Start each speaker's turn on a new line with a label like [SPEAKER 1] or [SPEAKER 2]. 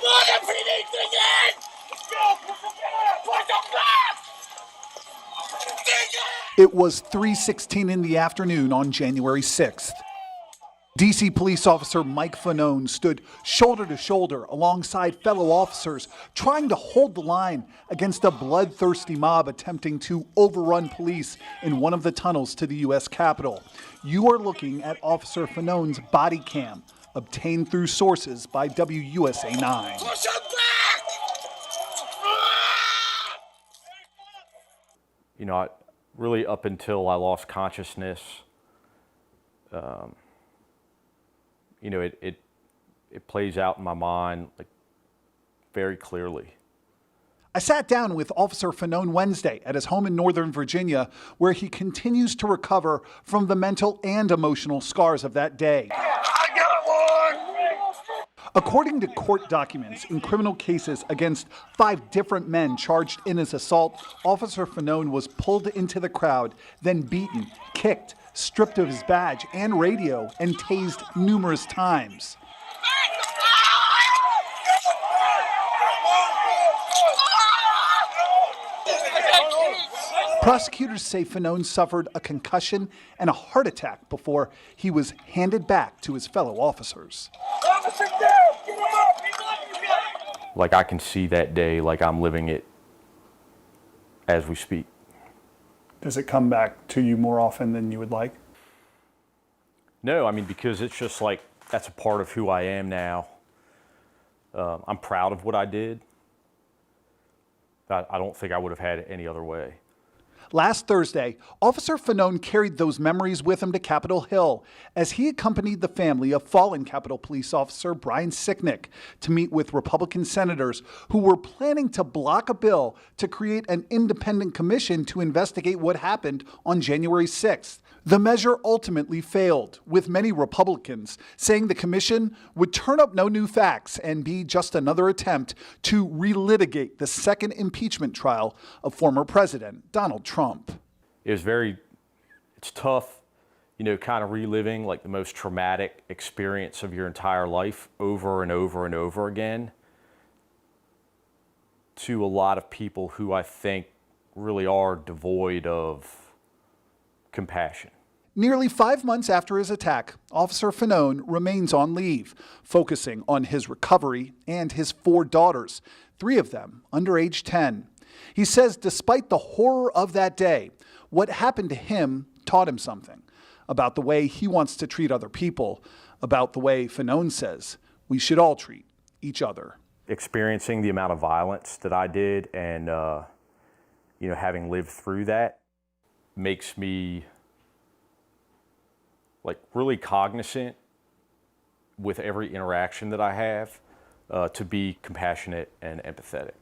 [SPEAKER 1] on, MPD, dig in! Let's go! Push them back! Dig in!
[SPEAKER 2] It was 3:16 in the afternoon on January 6th. D.C. police officer Mike Fanone stood shoulder to shoulder alongside fellow officers trying to hold the line against a bloodthirsty mob attempting to overrun police in one of the tunnels to the U.S. Capitol. You are looking at Officer Fanone's body cam, obtained through sources by WUSA 9.
[SPEAKER 1] Push them back!
[SPEAKER 3] You know, really up until I lost consciousness, you know, it plays out in my mind like very clearly.
[SPEAKER 2] I sat down with Officer Fanone Wednesday at his home in Northern Virginia, where he continues to recover from the mental and emotional scars of that day.
[SPEAKER 1] I got one!
[SPEAKER 2] According to court documents in criminal cases against 5 different men charged in his assault, Officer Fanone was pulled into the crowd, then beaten, kicked, stripped of his badge and radio, and tased numerous times. Prosecutors say Fanone suffered a concussion and a heart attack before he was handed back to his fellow officers.
[SPEAKER 3] Like I can see that day like I'm living it as we speak.
[SPEAKER 2] Does it come back to you more often than you would like?
[SPEAKER 3] No, I mean, because it's just like, that's a part of who I am now. I'm proud of what I did. I don't think I would have had it any other way.
[SPEAKER 2] Last Thursday, Officer Fanone carried those memories with him to Capitol Hill as he accompanied the family of fallen Capitol Police Officer Brian Sicknick to meet with Republican senators who were planning to block a bill to create an independent commission to investigate what happened on January 6th. The measure ultimately failed, with many Republicans saying the commission would turn up no new facts and be just another attempt to relitigate the second impeachment trial of former President Donald Trump.
[SPEAKER 3] It's tough, you know, kind of reliving like the most traumatic experience of your entire life over and over and over again to a lot of people who I think really are devoid of compassion.
[SPEAKER 2] Nearly 5 months after his attack, Officer Fanone remains on leave, focusing on his recovery and his 4 daughters, 3 of them under age 10. He says despite the horror of that day, what happened to him taught him something about the way he wants to treat other people, about the way Fanone says we should all treat each other.
[SPEAKER 3] Experiencing the amount of violence that I did and, you know, having lived through that makes me like really cognizant with every interaction that I have to be compassionate and empathetic.